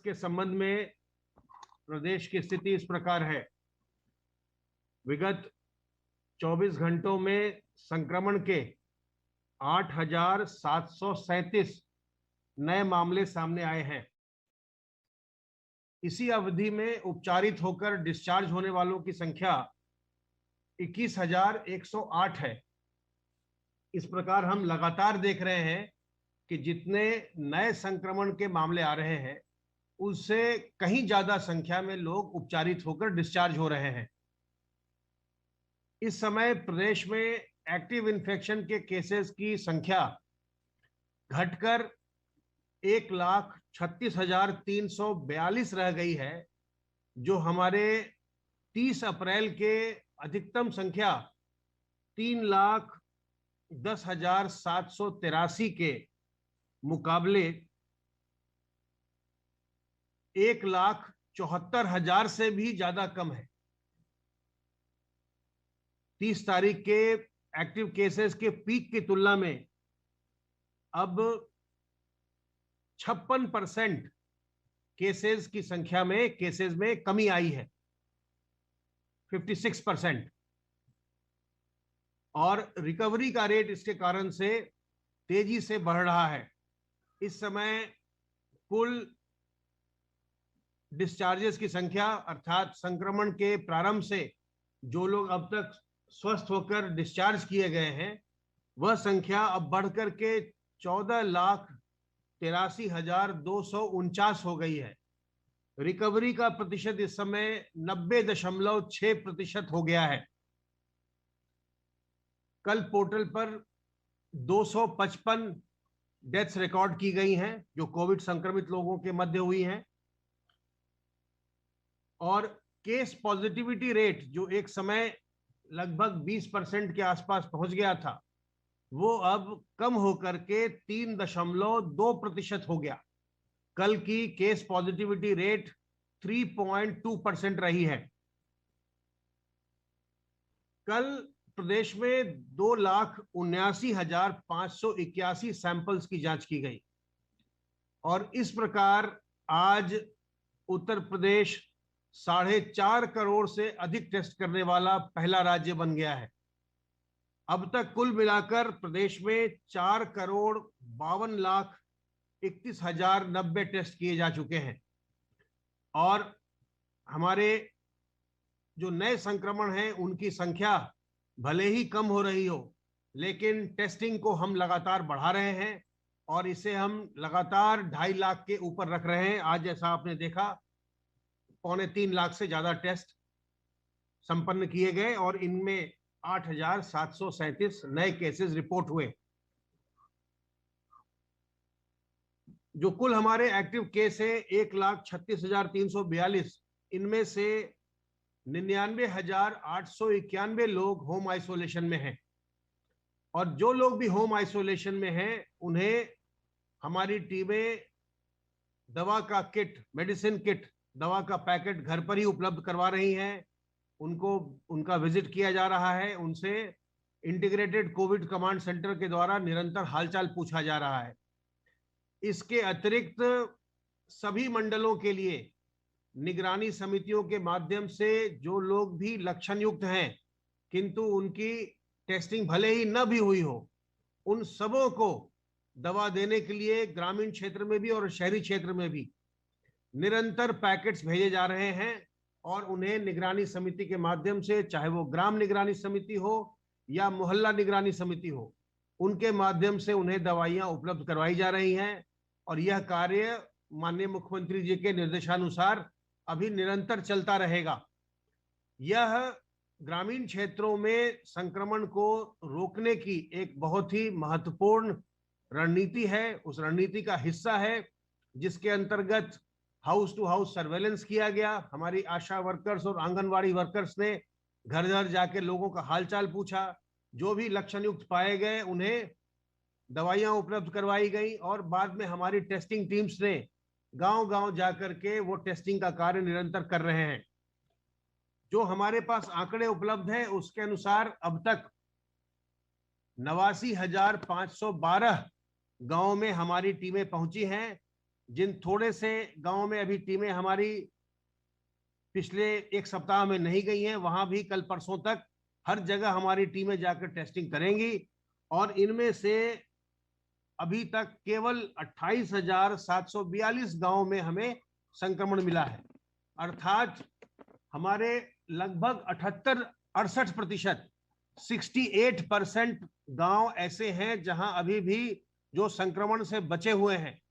के संबंध में प्रदेश की स्थिति इस प्रकार है। विगत 24 घंटों में संक्रमण के 8,737 नए मामले सामने आए हैं। इसी अवधि में उपचारित होकर डिस्चार्ज होने वालों की संख्या 21,108 है। इस प्रकार हम लगातार देख रहे हैं कि जितने नए संक्रमण के मामले आ रहे हैं उससे कहीं ज्यादा संख्या में लोग उपचारित होकर डिस्चार्ज हो रहे हैं। इस समय प्रदेश में एक्टिव इन्फेक्शन के केसेस की संख्या घटकर 1,36,342 रह गई है, जो हमारे 30 अप्रैल के अधिकतम संख्या 3,10,783 के मुकाबले 1,74,000 से भी ज्यादा कम है। 30 तारीख के एक्टिव केसेस के पीक की तुलना में अब 56% केसेस की संख्या में कमी आई है, 56%। और रिकवरी का रेट इसके कारण से तेजी से बढ़ रहा है। इस समय कुल डिस्चार्जेस की संख्या अर्थात संक्रमण के प्रारंभ से जो लोग अब तक स्वस्थ होकर डिस्चार्ज किए गए हैं वह संख्या अब बढ़कर के 14,83,249 हो गई है। रिकवरी का प्रतिशत इस समय 90.6% हो गया है। कल पोर्टल पर 255 डेथ्स रिकॉर्ड की गई हैं जो कोविड संक्रमित लोगों के मध्य हुई हैं, और केस पॉजिटिविटी रेट जो एक समय लगभग 20% के आसपास पहुंच गया था वो अब कम होकर के 3.2% हो गया। कल की केस पॉजिटिविटी रेट 3.2% रही है। कल प्रदेश में 2,79,581 सैंपल्स की जांच की गई, और इस प्रकार आज उत्तर प्रदेश 4.5 करोड़ से अधिक टेस्ट करने वाला पहला राज्य बन गया है। अब तक कुल मिलाकर प्रदेश में 4,52,31,090 टेस्ट किए जा चुके हैं, और हमारे जो नए संक्रमण हैं उनकी संख्या भले ही कम हो रही हो, लेकिन टेस्टिंग को हम लगातार बढ़ा रहे हैं और इसे हम लगातार 2.5 लाख के ऊपर रख रहे हैं। आज जैसा आपने देखा 2.25 लाख से ज्यादा टेस्ट संपन्न किए गए और इनमें 8,737 नए केसेस रिपोर्ट हुए। जो कुल हमारे एक्टिव केस है 1,36,342, इनमें से 99,891 लोग होम आइसोलेशन में हैं, और जो लोग भी होम आइसोलेशन में हैं उन्हें हमारी टीमें दवा का किट, मेडिसिन किट, दवा का पैकेट घर पर ही उपलब्ध करवा रही हैं। उनको उनका विजिट किया जा रहा है, उनसे इंटीग्रेटेड कोविड कमांड सेंटर के द्वारा निरंतर हालचाल पूछा जा रहा है। इसके अतिरिक्त सभी मंडलों के लिए निगरानी समितियों के माध्यम से जो लोग भी लक्षण युक्त हैं किंतु उनकी टेस्टिंग भले ही न भी हुई हो, उन सबों को दवा देने के लिए ग्रामीण क्षेत्र में भी और शहरी क्षेत्र में भी निरंतर पैकेट्स भेजे जा रहे हैं, और उन्हें निगरानी समिति के माध्यम से, चाहे वो ग्राम निगरानी समिति हो या मोहल्ला निगरानी समिति हो, उनके माध्यम से उन्हें दवाइयां उपलब्ध करवाई जा रही हैं। और यह कार्य माननीय मुख्यमंत्री जी के निर्देशानुसार अभी निरंतर चलता रहेगा। यह ग्रामीण क्षेत्रों में संक्रमण को रोकने की एक बहुत ही महत्वपूर्ण रणनीति है। उस रणनीति का हिस्सा है जिसके अंतर्गत हाउस टू हाउस सर्वेलेंस किया गया। हमारी आशा वर्कर्स और आंगनवाड़ी वर्कर्स ने घर घर जाके लोगों का हालचाल पूछा। जो भी लक्षण युक्त पाए गए उन्हें दवाइयां उपलब्ध करवाई गई, और बाद में हमारी टेस्टिंग टीम्स ने गांव-गांव जाकर के वो टेस्टिंग का कार्य निरंतर कर रहे हैं। जो हमारे पास आंकड़े उपलब्ध हैं उसके अनुसार अब तक 89,512 गांव में हमारी टीमें पहुंची हैं, जिन थोड़े से गांव में अभी टीमें हमारी पिछले एक सप्ताह में नहीं गई हैं, वहां भी कल परसों तक हर जगह हमारी टीमें जाकर टेस्टिंग करेंगी। और इनमें से अभी तक केवल 28,742 गांव में हमें संक्रमण मिला है, अर्थात हमारे लगभग 68% 68% गांव ऐसे हैं जहां अभी भी जो संक्रमण से बचे हुए हैं।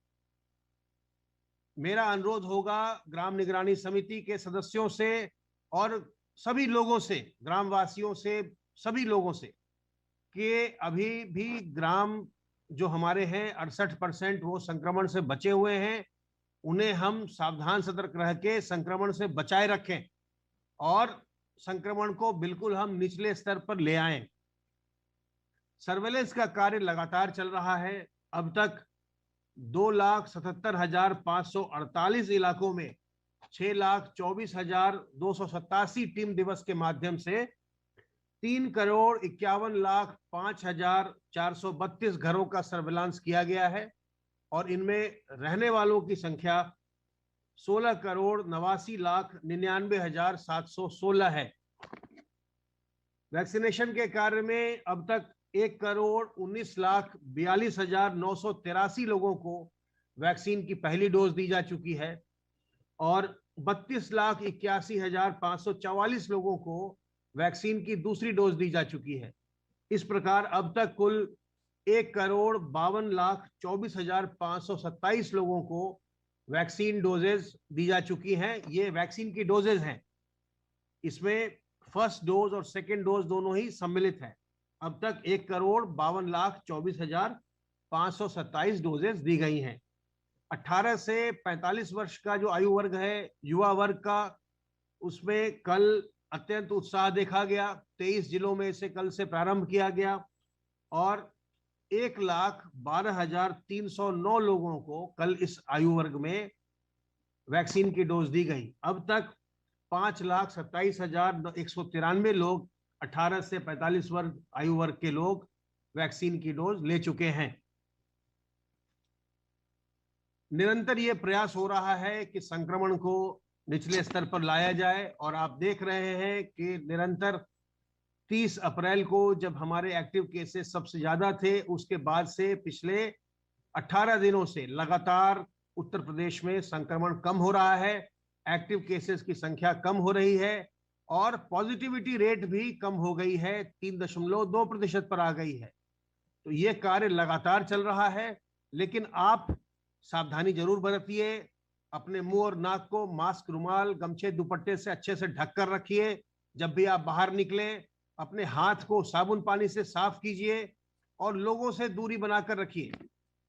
मेरा अनुरोध होगा ग्राम निगरानी समिति के सदस्यों से और सभी लोगों से, ग्रामवासियों से, सभी लोगों से, कि अभी भी ग्राम जो हमारे हैं 68% वो संक्रमण से बचे हुए हैं, उन्हें हम सावधान सतर्क रह के संक्रमण से बचाए रखें और संक्रमण को बिल्कुल हम निचले स्तर पर ले आएं। सर्वेलेंस का कार्य लगातार चल रहा है। अब तक 2,77,548 इलाकों में 6,24,287 टीम दिवस के माध्यम से 3,51,05,432 घरों का सर्वेलांस किया गया है और इनमें रहने वालों की संख्या 16,89,99,716 है। वैक्सीनेशन के कार्य में अब तक 1,19,42,983 लोगों को वैक्सीन की पहली डोज दी जा चुकी है और 32,81,544 लोगों को वैक्सीन की दूसरी डोज दी जा चुकी है। इस प्रकार अब तक कुल 1,52,24,527 लोगों को वैक्सीन डोजेज दी जा चुकी हैं। ये वैक्सीन की डोजेज हैं, इसमें फर्स्ट डोज और सेकेंड डोज दोनों ही सम्मिलित है। अब तक 1,52,24,527 डोजेज दी गई हैं। 18 से 45 वर्ष का जो आयु वर्ग है, युवा वर्ग का, उसमें कल अत्यंत उत्साह देखा गया। 23 जिलों में इसे कल से प्रारंभ किया गया और 1,12,309 लोगों को कल इस आयु वर्ग में वैक्सीन की डोज दी गई। अब तक 5,27,193 लोग 18 से 45 वर्ग आयु वर्ग के लोग वैक्सीन की डोज ले चुके हैं। निरंतर ये प्रयास हो रहा है कि संक्रमण को निचले स्तर पर लाया जाए और आप देख रहे हैं कि निरंतर 30 अप्रैल को जब हमारे एक्टिव केसेस सबसे ज्यादा थे, उसके बाद से पिछले 18 दिनों से लगातार उत्तर प्रदेश में संक्रमण कम हो रहा है, एक्टिव केसेस की संख्या कम हो रही है और पॉजिटिविटी रेट भी कम हो गई है, 3.2% पर आ गई है। तो ये कार्य लगातार चल रहा है, लेकिन आप सावधानी जरूर बरतिए। अपने मुंह और नाक को मास्क, रुमाल, गमछे, दुपट्टे से अच्छे से ढक कर रखिए। जब भी आप बाहर निकलें, अपने हाथ को साबुन पानी से साफ कीजिए और लोगों से दूरी बनाकर रखिए।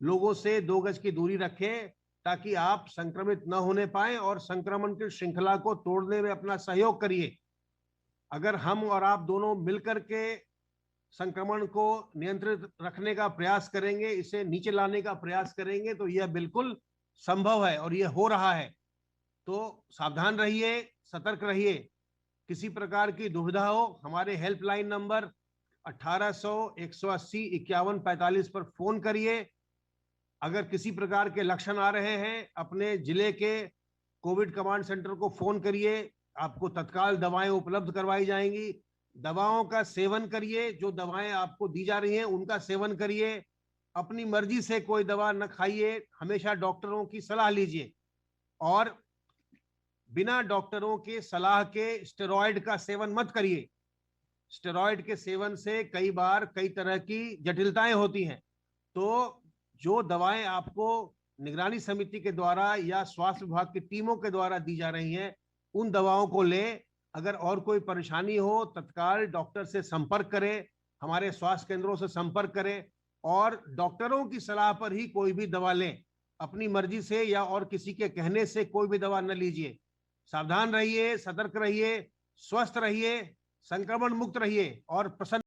लोगों से 2 गज की दूरी रखें ताकि आप संक्रमित न होने पाए और संक्रमण की श्रृंखला को तोड़ने में अपना सहयोग करिए। अगर हम और आप दोनों मिलकर के संक्रमण को नियंत्रित रखने का प्रयास करेंगे, इसे नीचे लाने का प्रयास करेंगे, तो यह बिल्कुल संभव है और यह हो रहा है। तो सावधान रहिए, सतर्क रहिए। किसी प्रकार की दुविधा हो, हमारे हेल्पलाइन नंबर 1800-180-5145 पर फोन करिए। अगर किसी प्रकार के लक्षण आ रहे हैं, अपने जिले के कोविड कमांड सेंटर को फोन करिए, आपको तत्काल दवाएं उपलब्ध करवाई जाएंगी। दवाओं का सेवन करिए, जो दवाएं आपको दी जा रही हैं उनका सेवन करिए। अपनी मर्जी से कोई दवा न खाइए, हमेशा डॉक्टरों की सलाह लीजिए और बिना डॉक्टरों के सलाह के स्टेरॉयड का सेवन मत करिए। स्टेरॉयड के सेवन से कई बार कई तरह की जटिलताएं होती हैं। तो जो दवाएं आपको निगरानी समिति के द्वारा या स्वास्थ्य विभाग की टीमों के द्वारा दी जा रही हैं, उन दवाओं को लें। अगर और कोई परेशानी हो, तत्काल डॉक्टर से संपर्क करें, हमारे स्वास्थ्य केंद्रों से संपर्क करें और डॉक्टरों की सलाह पर ही कोई भी दवा लें। अपनी मर्जी से या और किसी के कहने से कोई भी दवा न लीजिए। सावधान रहिए, सतर्क रहिए, स्वस्थ रहिए, संक्रमण मुक्त रहिए और प्रसन्न